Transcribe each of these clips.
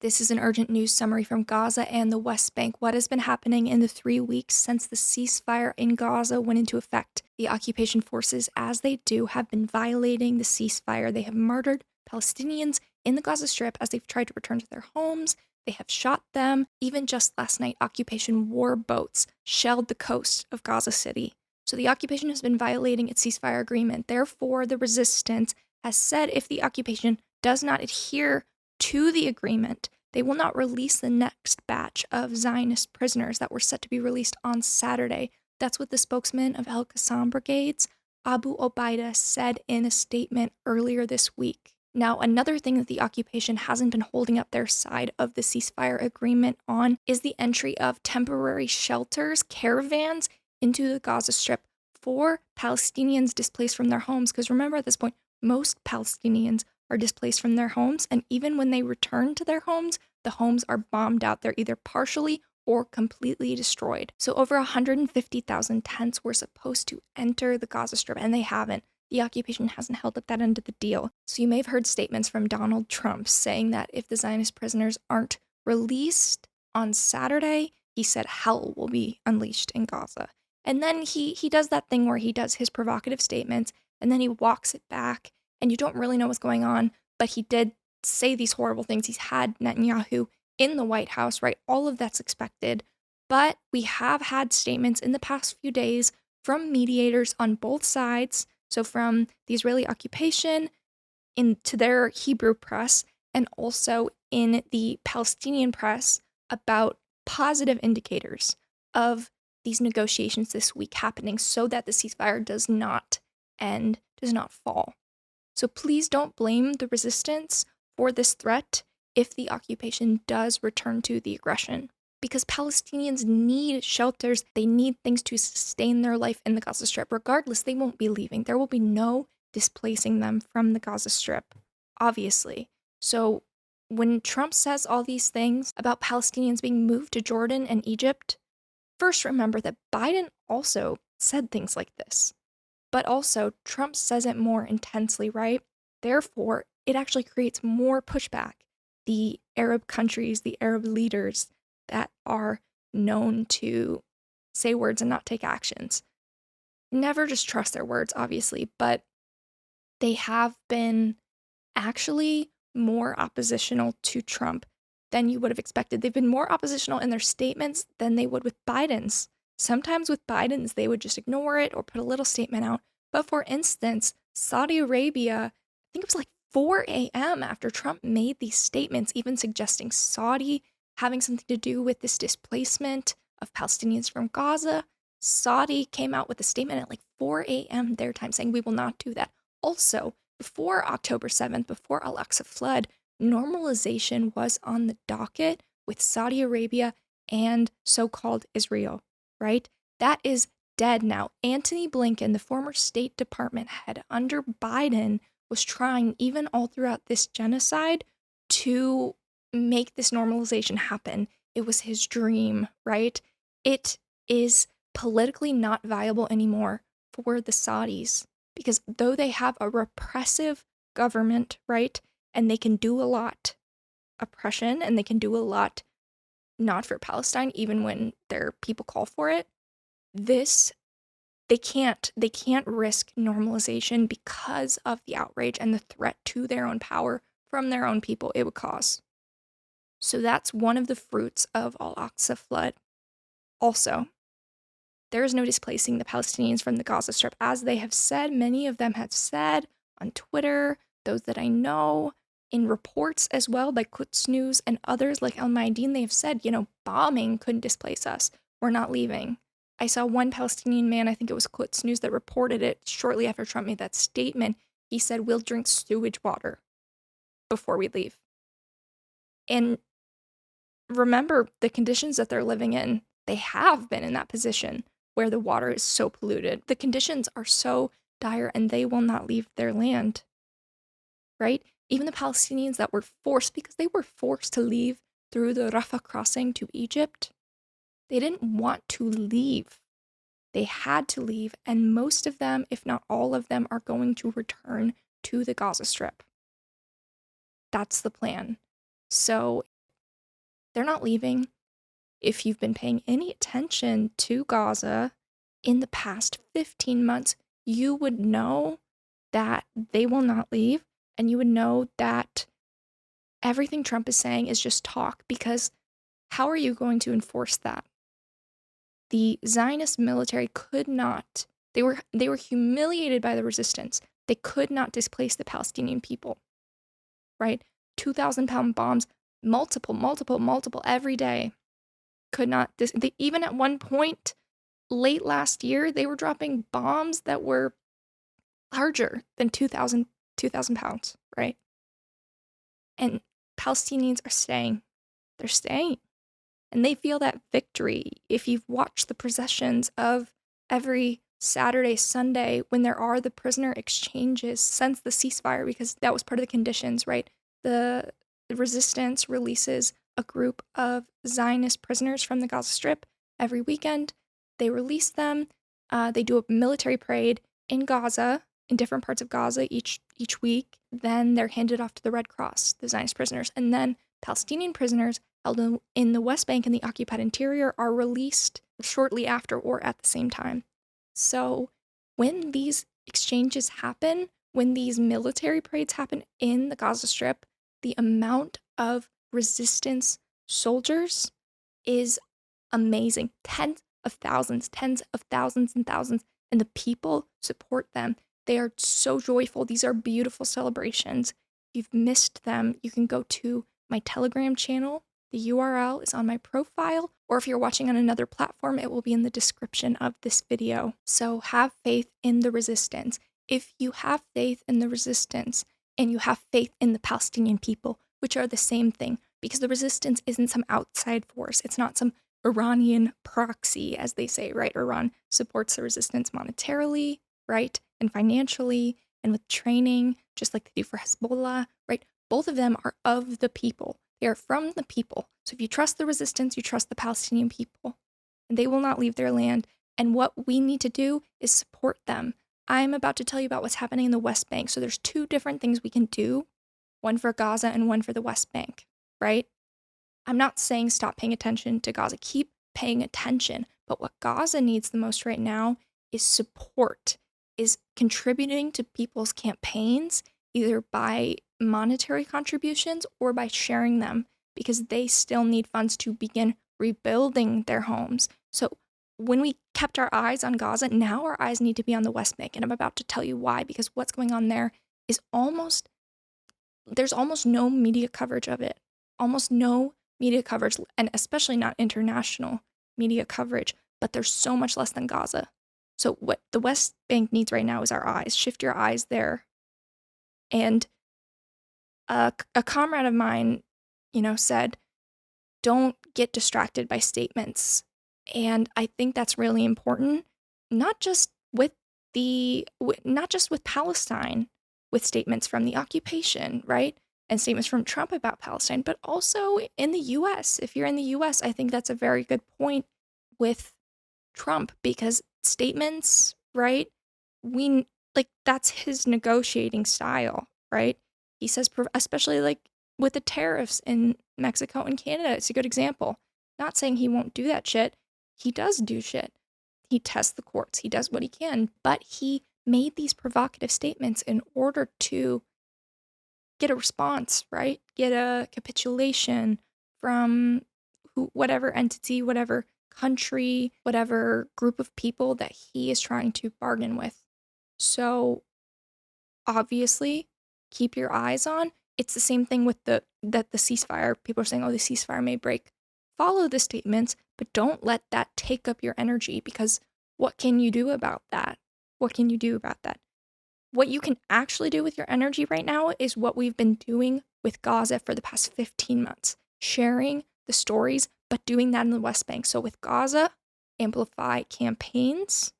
This is an urgent news summary from Gaza and the West Bank. What has been happening in the 3 weeks since the ceasefire in Gaza went into effect? The occupation forces, as they do, have been violating the ceasefire. They have murdered Palestinians in the Gaza Strip as they've tried to return to their homes. They have shot them. Even just last night, occupation war boats shelled the coast of Gaza City. So the occupation has been violating its ceasefire agreement. Therefore, the resistance has said if the occupation does not adhere to the agreement, they will not release the next batch of Zionist prisoners that were set to be released on Saturday. That's what the spokesman of El Qassam Brigades, Abu Obaida, said in a statement earlier this week. Now, another thing that the occupation hasn't been holding up their side of the ceasefire agreement on is the entry of temporary shelters, caravans, into the Gaza Strip for Palestinians displaced from their homes. Because remember, at this point, most Palestinians are displaced from their homes, and even when they return to their homes, the homes are bombed out. They're either partially or completely destroyed. So over 150,000 tents were supposed to enter the Gaza Strip, and they haven't. The occupation hasn't held up that end of the deal. So you may have heard statements from Donald Trump saying that if the Zionist prisoners aren't released on Saturday, he said hell will be unleashed in Gaza. And then he does that thing where he does his provocative statements, and then he walks it back, and you don't really know what's going on, but he did say these horrible things. He's had Netanyahu in the White House, right? All of that's expected. But we have had statements in the past few days from mediators on both sides, so from the Israeli occupation into their Hebrew press, and also in the Palestinian press, about positive indicators of these negotiations this week happening so that the ceasefire does not end, does not fall. So please don't blame the resistance for this threat if the occupation does return to the aggression. Because Palestinians need shelters, they need things to sustain their life in the Gaza Strip. Regardless, they won't be leaving. There will be no displacing them from the Gaza Strip, obviously. So when Trump says all these things about Palestinians being moved to Jordan and Egypt, first remember that Biden also said things like this. But also, Trump says it more intensely, right? Therefore, it actually creates more pushback. The Arab countries, the Arab leaders that are known to say words and not take actions. Never just trust their words, obviously, but they have been actually more oppositional to Trump than you would have expected. They've been more oppositional in their statements than they would with Biden's. Sometimes with Biden's, they would just ignore it or put a little statement out. But for instance, Saudi Arabia, I think it was like 4 a.m. after Trump made these statements, even suggesting Saudi having something to do with this displacement of Palestinians from Gaza. Saudi came out with a statement at like 4 a.m. their time saying we will not do that. Also, before October 7th, before Al-Aqsa flood, normalization was on the docket with Saudi Arabia and so-called Israel, right? That is dead now. Antony Blinken, the former State Department head under Biden, was trying, even all throughout this genocide, to make this normalization happen. It was his dream, right? It is politically not viable anymore for the Saudis because though they have a repressive government, right, and they can do a lot oppression and they can do a lot not for Palestine, even when their people call for it, this they can't risk normalization because of the outrage and the threat to their own power from their own people it would cause. So that's one of the fruits of Al-Aqsa flood. Also, there is no displacing the Palestinians from the Gaza Strip. As they have said, many of them have said on Twitter, those that I know, in reports as well by Quds News and others like Al Mayadeen, they have said, bombing couldn't displace us. We're not leaving. I saw one Palestinian man, I think it was Quds News, that reported it shortly after Trump made that statement. He said, we'll drink sewage water before we leave. And remember the conditions that they're living in. They have been in that position where the water is so polluted. The conditions are so dire and they will not leave their land, right? Even the Palestinians that were forced, because they were forced to leave through the Rafah crossing to Egypt, they didn't want to leave. They had to leave, and most of them, if not all of them, are going to return to the Gaza Strip. That's the plan. So They're not leaving. If you've been paying any attention to Gaza in the past 15 months, you would know that they will not leave, and you would know that everything Trump is saying is just talk, because how are you going to enforce that? The Zionist military could not. They were humiliated by the resistance. They could not displace the Palestinian people, right? 2,000-pound bombs, multiple every day. Could not. Even at one point late last year, they were dropping bombs that were larger than 2,000 pounds, right? And Palestinians are staying. They're staying. And they feel that victory. If you've watched the processions of every Saturday, Sunday, when there are the prisoner exchanges since the ceasefire, because that was part of the conditions, right? The resistance releases a group of Zionist prisoners from the Gaza Strip every weekend. They release them. They do a military parade in Gaza, in different parts of Gaza each week. Then they're handed off to the Red Cross, the Zionist prisoners. And then Palestinian prisoners held in the West Bank and the occupied interior are released shortly after or at the same time. So when these exchanges happen, when these military parades happen in the Gaza Strip, the amount of resistance soldiers is amazing. Tens of thousands and thousands, and the people support them. They are so joyful. These are beautiful celebrations. If you've missed them, you can go to my Telegram channel. The URL is on my profile, or if you're watching on another platform, it will be in the description of this video. So have faith in the resistance. If you have faith in the resistance and you have faith in the Palestinian people, which are the same thing, because the resistance isn't some outside force. It's not some Iranian proxy, as they say, right? Iran supports the resistance monetarily, right? And financially, and with training, just like they do for Hezbollah, right? Both of them are of the people. They are from the people. So if you trust the resistance, you trust the Palestinian people. And they will not leave their land. And what we need to do is support them. I'm about to tell you about what's happening in the West Bank. So there's two different things we can do, one for Gaza and one for the West Bank, right? I'm not saying stop paying attention to Gaza. Keep paying attention. But what Gaza needs the most right now is support, is contributing to people's campaigns, either by monetary contributions or by sharing them, because they still need funds to begin rebuilding their homes. So when we kept our eyes on Gaza, now our eyes need to be on the West Bank. And I'm about to tell you why, because what's going on there is there's almost no media coverage of it. Almost no media coverage, and especially not international media coverage, but there's so much less than Gaza. So what the West Bank needs right now is our eyes. Shift your eyes there. And a comrade of mine, said, don't get distracted by statements. And I think that's really important, not just with Palestine, with statements from the occupation, right? And statements from Trump about Palestine, but also in the US. If you're in the US, I think that's a very good point with Trump, because statements, right? That's his negotiating style, right? He says, especially like with the tariffs in Mexico and Canada, it's a good example. Not saying he won't do that shit. He does do shit. He tests the courts. He does what he can, but he made these provocative statements in order to get a response, right? Get a capitulation from whatever entity, whatever country, whatever group of people that he is trying to bargain with. So obviously, keep your eyes on. It's the same thing with the ceasefire. People are saying, oh, the ceasefire may break. Follow the statements, but don't let that take up your energy, because what can you do about that? What can you do about that? What you can actually do with your energy right now is what we've been doing with Gaza for the past 15 months, sharing the stories, but doing that in the West Bank. So with Gaza, amplify campaigns.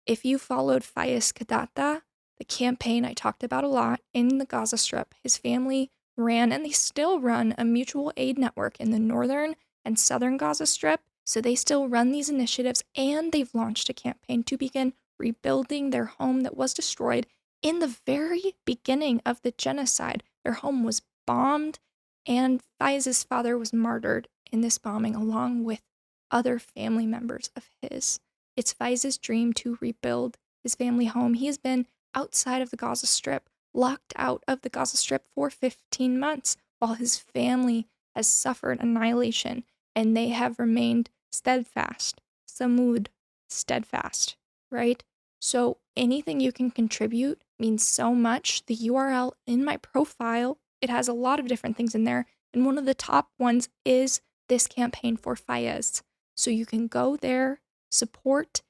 If you followed Fayez Kadata, the campaign I talked about a lot in the Gaza Strip, his family ran, and they still run, a mutual aid network in the northern and southern Gaza Strip. So they still run these initiatives, and they've launched a campaign to begin rebuilding their home that was destroyed in the very beginning of the genocide. Their home was bombed And Faiz's father was martyred in this bombing along with other family members of his. It's Faiz's dream to rebuild his family home. He has been outside of the Gaza Strip, locked out of the Gaza Strip for 15 months, while his family has suffered annihilation, and they have remained steadfast. Samud, steadfast, right? So anything you can contribute means so much. The URL in my profile, it has a lot of different things in there, and one of the top ones is this campaign for Fayez. So you can go there, support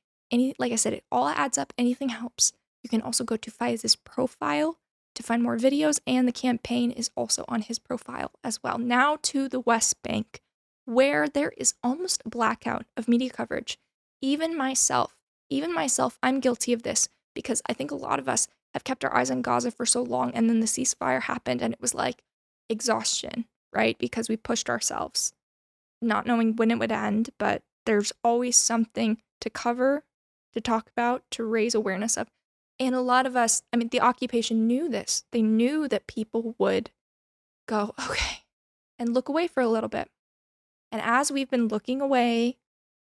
like I said, it all adds up, anything helps. You can also go to Fayez's profile to find more videos, and the campaign is also on his profile as well. Now to the West Bank, where there is almost a blackout of media coverage. Even myself, I'm guilty of this because I think a lot of us have kept our eyes on Gaza for so long, and then the ceasefire happened and it was like exhaustion, right? Because we pushed ourselves, not knowing when it would end, but there's always something to cover, to talk about, to raise awareness of. And a lot of us, I mean, the occupation knew this. They knew that people would go, okay, and look away for a little bit. And as we've been looking away,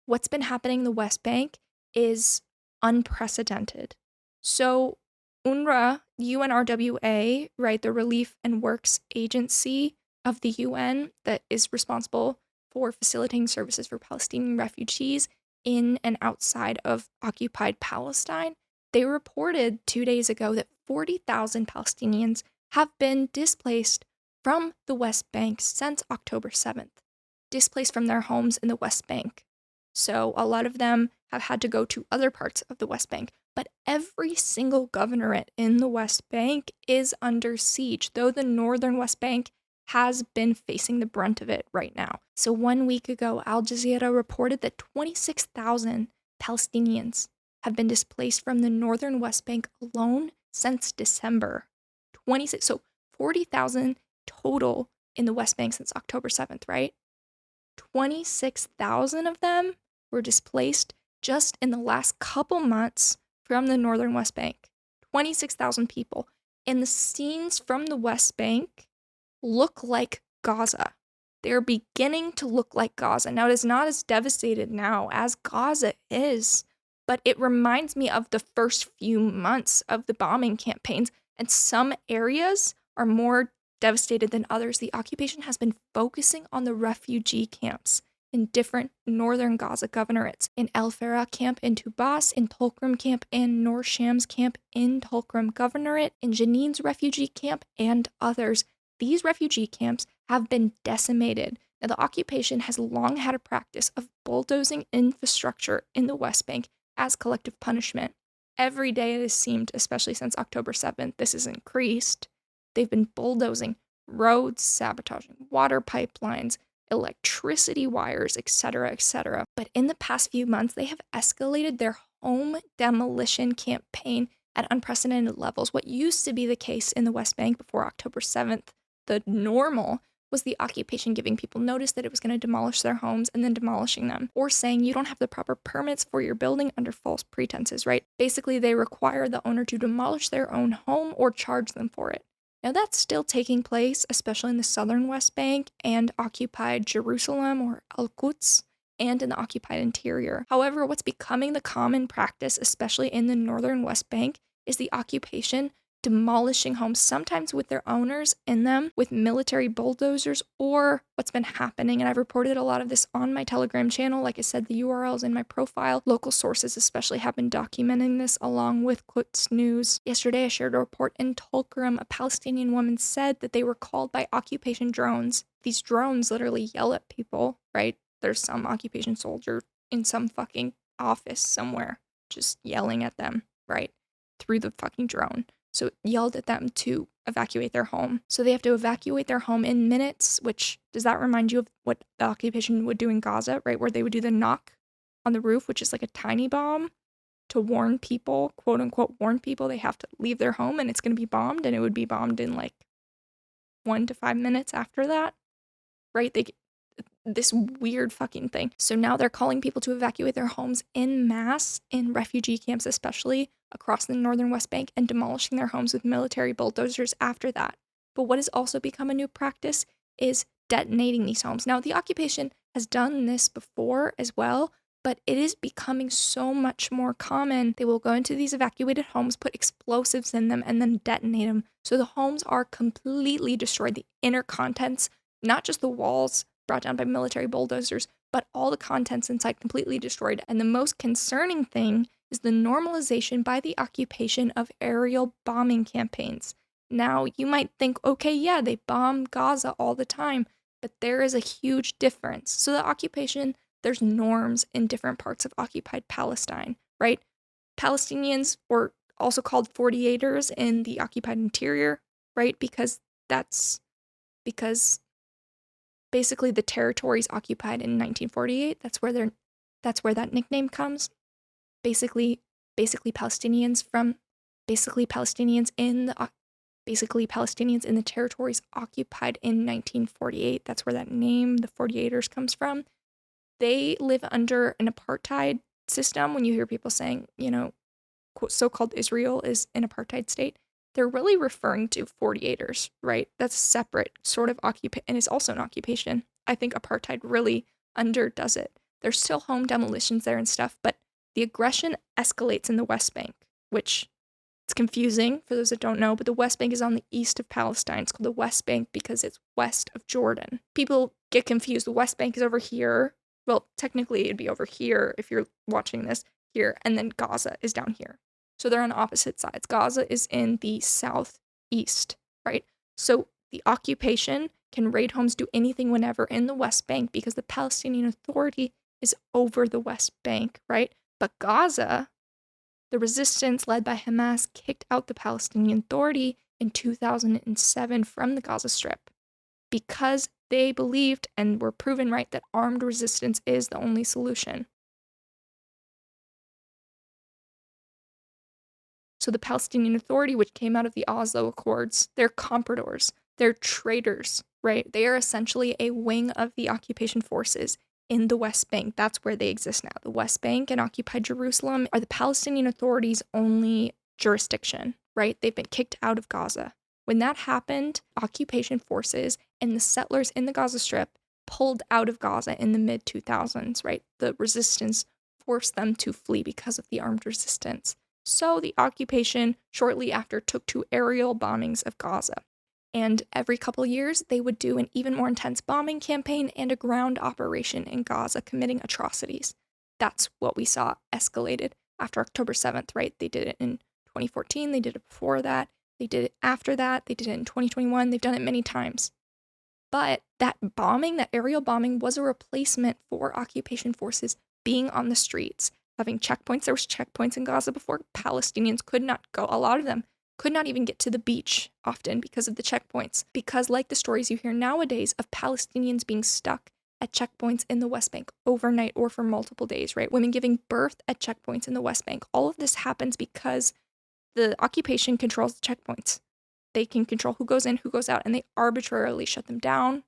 what's been happening in the West Bank is unprecedented. So UNRWA, UNRWA, right, the Relief and Works Agency of the UN that is responsible for facilitating services for Palestinian refugees in and outside of occupied Palestine, they reported 2 days ago that 40,000 Palestinians have been displaced from the West Bank since October 7th, displaced from their homes in the West Bank. So a lot of them have had to go to other parts of the West Bank, but every single governorate in the West Bank is under siege, though the northern West Bank has been facing the brunt of it right now. So 1 week ago, Al Jazeera reported that 26,000 Palestinians have been displaced from the northern West Bank alone since December. 26, so 40,000 total in the West Bank since October 7th, right? 26,000 of them were displaced just in the last couple months from the northern West Bank. 26,000 people. And the scenes from the West Bank look like Gaza. They're beginning to look like Gaza. Now, it is not as devastated now as Gaza is, but it reminds me of the first few months of the bombing campaigns, and some areas are more devastated than others. The occupation has been focusing on the refugee camps in different northern Gaza governorates, in El Farah camp in Tubas, in Tulkrum camp and Nur Shams camp in Tulkrum governorate, in Jenin's refugee camp, and others. These refugee camps have been decimated. Now, the occupation has long had a practice of bulldozing infrastructure in the West Bank as collective punishment. Every day it has seemed, especially since October 7th, this has increased. They've been bulldozing roads, sabotaging water pipelines, electricity wires, etc., etc. But in the past few months, they have escalated their home demolition campaign at unprecedented levels. What used to be the case in the West Bank before October 7th, the normal, was the occupation giving people notice that it was going to demolish their homes and then demolishing them, or saying you don't have the proper permits for your building under false pretenses, right? Basically, they require the owner to demolish their own home or charge them for it. Now, that's still taking place, especially in the southern West Bank and occupied Jerusalem or Al-Quds, and in the occupied interior. However, what's becoming the common practice, especially in the northern West Bank, is the occupation demolishing homes, sometimes with their owners in them, with military bulldozers, or what's been happening, and I've reported a lot of this on my Telegram channel. Like I said, the URL is in my profile. Local sources especially have been documenting this along with Quds News. Yesterday, I shared a report in Tulkrum. A Palestinian woman said that they were called by occupation drones. These drones literally yell at people, right? There's some occupation soldier in some fucking office somewhere just yelling at them, right? Through the fucking drone. So it yelled at them to evacuate their home. So they have to evacuate their home in minutes, which, does that remind you of what the occupation would do in Gaza, right? Where they would do the knock on the roof, which is like a tiny bomb to warn people, quote unquote, warn people they have to leave their home and it's going to be bombed, and it would be bombed in like 1 to 5 minutes after that, right? This weird fucking thing. So now they're calling people to evacuate their homes en masse in refugee camps, especially across the northern West Bank, and demolishing their homes with military bulldozers after that. But what has also become a new practice is detonating these homes. Now, the occupation has done this before as well, but it is becoming so much more common. They will go into these evacuated homes, put explosives in them, and then detonate them. So the homes are completely destroyed. The inner contents, not just the walls brought down by military bulldozers, but all the contents inside completely destroyed. And the most concerning thing is the normalization by the occupation of aerial bombing campaigns. Now, you might think, okay, yeah, they bomb Gaza all the time, but there is a huge difference. So the occupation, there's norms in different parts of occupied Palestine, right? Palestinians were also called 48ers in the occupied interior, right? Because basically the territories occupied in 1948, that's where that nickname comes. Basically Palestinians in the territories occupied in 1948. That's where that name, the 48ers, comes from. They live under an apartheid system. When you hear people saying, so-called Israel is an apartheid state, they're really referring to 48ers, right? That's a separate sort of occupation, and it's also an occupation. I think apartheid really underdoes it. There's still home demolitions there and stuff, but the aggression escalates in the West Bank, which it's confusing for those that don't know, but the West Bank is on the east of Palestine. It's called the West Bank because it's west of Jordan. People get confused. The West Bank is over here. Well, technically it'd be over here if you're watching this here, and then Gaza is down here. So they're on opposite sides. Gaza is in the southeast, right? So the occupation can raid homes, do anything whenever in the West Bank because the Palestinian Authority is over the West Bank, right? But Gaza, the resistance led by Hamas kicked out the Palestinian Authority in 2007 from the Gaza Strip because they believed and were proven right that armed resistance is the only solution. So the Palestinian Authority, which came out of the Oslo Accords, they're compradors, they're traitors, right? They are essentially a wing of the occupation forces in the West Bank. That's where they exist now. The West Bank and occupied Jerusalem are the Palestinian Authority's only jurisdiction, right? They've been kicked out of Gaza. When that happened, occupation forces and the settlers in the Gaza Strip pulled out of Gaza in the mid-2000s, right? The resistance forced them to flee because of the armed resistance. So the occupation shortly after took to aerial bombings of Gaza. And every couple years, they would do an even more intense bombing campaign and a ground operation in Gaza, committing atrocities. That's what we saw escalated after October 7th, right? They did it in 2014, they did it before that, they did it after that, they did it in 2021, they've done it many times. But that bombing, that aerial bombing, was a replacement for occupation forces being on the streets, having checkpoints. There was checkpoints in Gaza before. Palestinians could not go. A lot of them could not even get to the beach often because of the checkpoints. Because like the stories you hear nowadays of Palestinians being stuck at checkpoints in the West Bank overnight or for multiple days, right? Women giving birth at checkpoints in the West Bank. All of this happens because the occupation controls the checkpoints. They can control who goes in, who goes out, and they arbitrarily shut them down,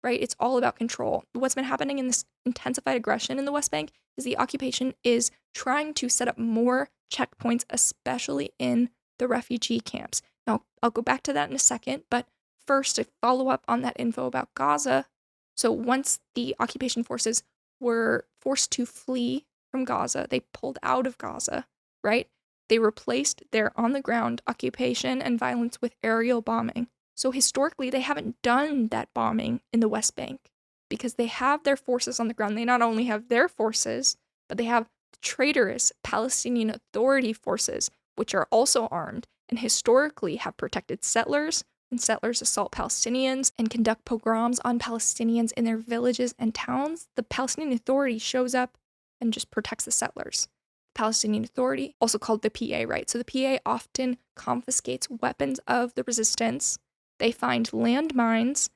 right? It's all about control. What's been happening in this intensified aggression in the West Bank is the occupation is trying to set up more checkpoints, especially in the refugee camps. Now, I'll go back to that in a second, but first, to follow up on that info about Gaza. So once the occupation forces were forced to flee from Gaza, they pulled out of Gaza, right? They replaced their on-the-ground occupation and violence with aerial bombing. So historically, they haven't done that bombing in the West Bank because they have their forces on the ground. They not only have their forces, but they have the traitorous Palestinian Authority forces, which are also armed and historically have protected settlers when settlers assault Palestinians and conduct pogroms on Palestinians in their villages and towns. The Palestinian Authority shows up and just protects the settlers. Palestinian Authority, also called the PA, right? So the PA often confiscates weapons of the resistance. They find landmines,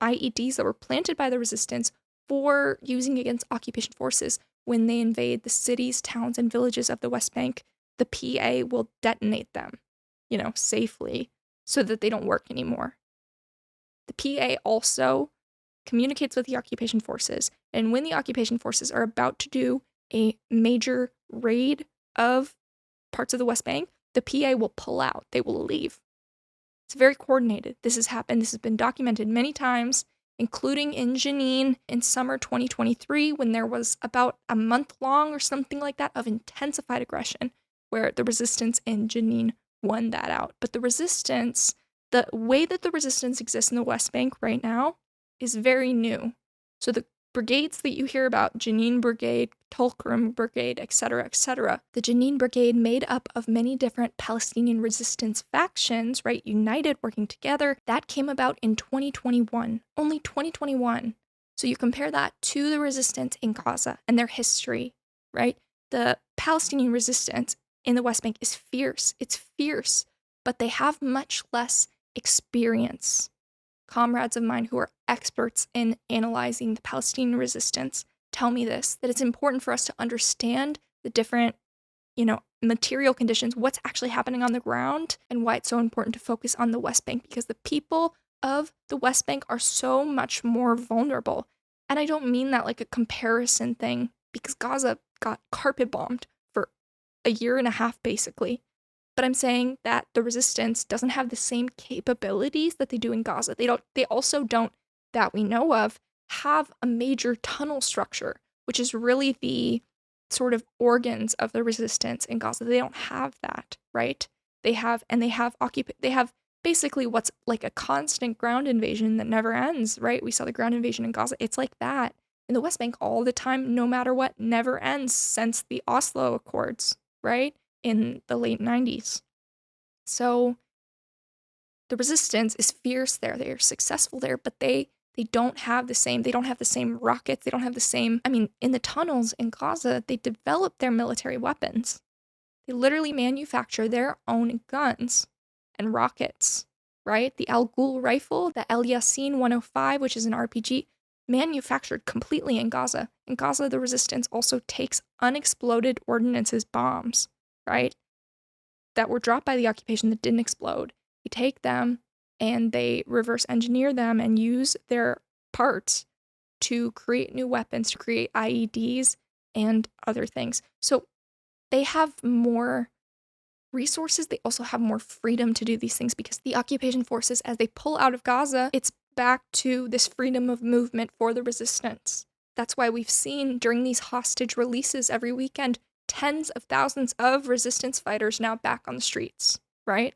IEDs that were planted by the resistance for using against occupation forces when they invade the cities, towns, and villages of the West Bank. The PA will detonate them, safely so that they don't work anymore. The PA also communicates with the occupation forces, and when the occupation forces are about to do a major raid of parts of the West Bank, the PA will pull out. They will leave. It's very coordinated. This has happened. This has been documented many times including in Jenin in summer 2023, when there was about a month long or something like that of intensified aggression, where the resistance in Jenin won that out. But the way that the resistance exists in the West Bank right now is very new. So the brigades that you hear about, Jenin Brigade, Tulkarm Brigade, etc., the Jenin Brigade, made up of many different Palestinian resistance factions, right, united, working together, that came about in 2021, only 2021. So you compare that to the resistance in Gaza and their history, right? The Palestinian resistance in the West Bank is fierce. It's fierce, but they have much less experience. Comrades of mine who are experts in analyzing the Palestinian resistance tell me this, that it's important for us to understand the different, material conditions, what's actually happening on the ground, and why it's so important to focus on the West Bank, because the people of the West Bank are so much more vulnerable. And I don't mean that like a comparison thing, because Gaza got carpet bombed for a year and a half, basically. But I'm saying that the resistance doesn't have the same capabilities that they do in Gaza. They also don't, that we know of, have a major tunnel structure, which is really the sort of organs of the resistance in Gaza. They don't have that, right? They have basically what's like a constant ground invasion that never ends, right? We saw the ground invasion in Gaza. It's like that in the West Bank all the time, no matter what, never ends since the Oslo Accords, right? In the late 90s. So the resistance is fierce there. They are successful there, but they don't have the same rockets. They don't have the same, in the tunnels in Gaza, they develop their military weapons. They literally manufacture their own guns and rockets, right? The Al Ghul rifle, the El Yassin 105, which is an RPG, manufactured completely in Gaza. In Gaza, the resistance also takes unexploded ordnances bombs, right, that were dropped by the occupation that didn't explode. They take them and they reverse engineer them and use their parts to create new weapons, to create IEDs and other things. So they have more resources. They also have more freedom to do these things, because the occupation forces, as they pull out of Gaza, it's back to this freedom of movement for the resistance. That's why we've seen during these hostage releases every weekend, tens of thousands of resistance fighters now back on the streets, right?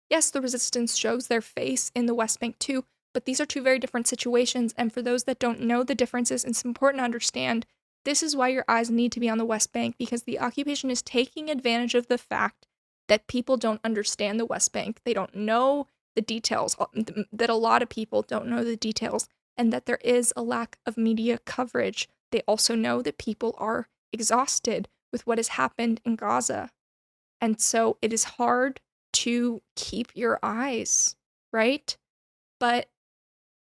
Yes, the resistance shows their face in the West Bank too, but these are two very different situations, and for those that don't know the differences, it's important to understand this is why your eyes need to be on the West Bank, because the occupation is taking advantage of the fact that people don't understand the West Bank. They don't know the details, that a lot of people don't know the details, and that there is a lack of media coverage. They also know that people are exhausted with what has happened in Gaza. And so it is hard to keep your eyes, right? But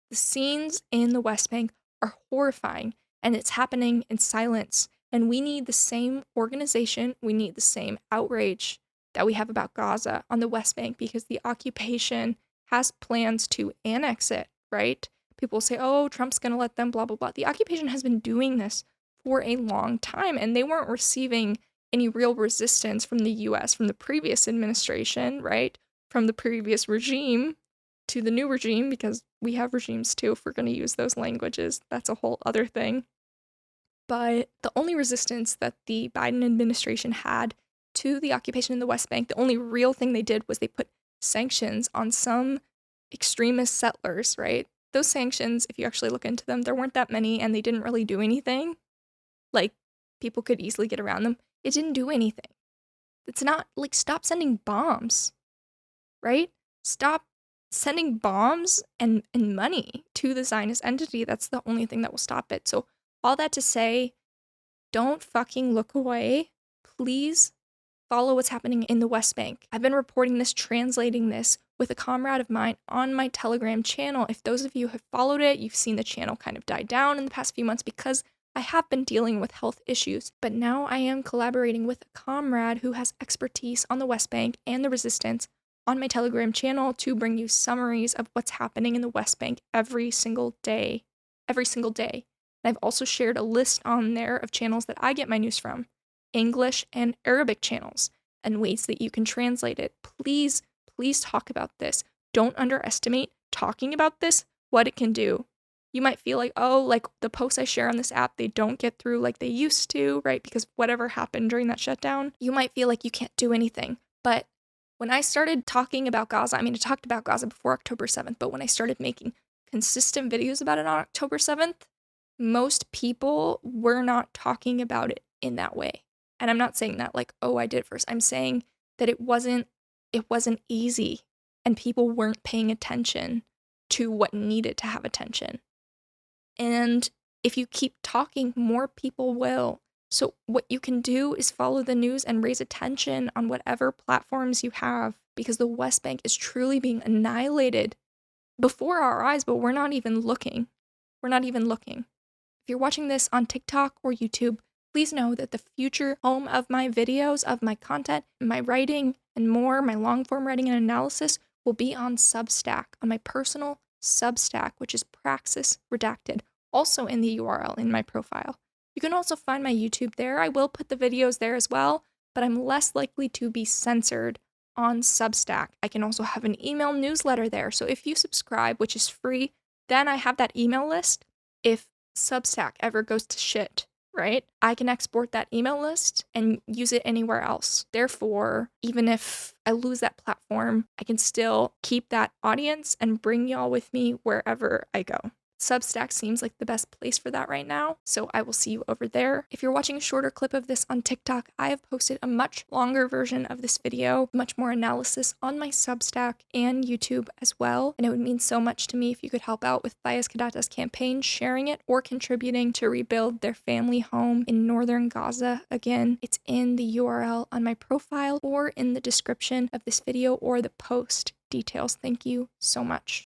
the scenes in the West Bank are horrifying, and it's happening in silence. And we need the same organization, we need the same outrage that we have about Gaza on the West Bank, because the occupation has plans to annex it, right? People say, oh, Trump's going to let them, blah, blah, blah. The occupation has been doing this for a long time, and they weren't receiving any real resistance from the US, from the previous administration, right? From the previous regime to the new regime, because we have regimes too, if we're going to use those languages. That's a whole other thing. But the only resistance that the Biden administration had to the occupation in the West Bank, the only real thing they did was they put sanctions on some extremist settlers, right? Those sanctions, if you actually look into them, there weren't that many, and they didn't really do anything. Like, people could easily get around them. It didn't do anything. It's not, like, stop sending bombs, right? Stop sending bombs and money to the Zionist entity. That's the only thing that will stop it. So all that to say, don't fucking look away. Please follow what's happening in the West Bank. I've been reporting this, translating this with a comrade of mine on my Telegram channel. If those of you have followed it, you've seen the channel kind of die down in the past few months because I have been dealing with health issues, but now I am collaborating with a comrade who has expertise on the West Bank and the resistance on my Telegram channel to bring you summaries of what's happening in the West Bank every single day. Every single day. And I've also shared a list on there of channels that I get my news from, English and Arabic channels, and ways that you can translate it. Please, please talk about this. Don't underestimate talking about this, what it can do. You might feel like, oh, like the posts I share on this app, they don't get through like they used to, right? Because whatever happened during that shutdown, you might feel like you can't do anything. But when I started talking about Gaza, I talked about Gaza before October 7th, but when I started making consistent videos about it on October 7th, most people were not talking about it in that way. And I'm not saying that like, oh, I did it first. I'm saying that it wasn't easy and people weren't paying attention to what needed to have attention. And if you keep talking, more people will. So what you can do is follow the news and raise attention on whatever platforms you have, because the West Bank is truly being annihilated before our eyes, but we're not even looking. We're not even looking. If you're watching this on TikTok or YouTube, please know that the future home of my videos, of my content, my writing, and more, my long-form writing and analysis, will be on Substack, on my personal Substack, which is Praxis Redacted, also in the URL in my profile. You can also find my YouTube there. I will put the videos there as well, but I'm less likely to be censored on Substack. I can also have an email newsletter there. So if you subscribe, which is free, then I have that email list. If Substack ever goes to shit, right? I can export that email list and use it anywhere else. Therefore, even if I lose that platform, I can still keep that audience and bring y'all with me wherever I go. Substack seems like the best place for that right now, so I will see you over there. If you're watching a shorter clip of this on TikTok, I have posted a much longer version of this video, much more analysis on my Substack and YouTube as well, and it would mean so much to me if you could help out with Thais Kadata's campaign, sharing it, or contributing to rebuild their family home in northern Gaza. Again, it's in the URL on my profile or in the description of this video or the post details. Thank you so much.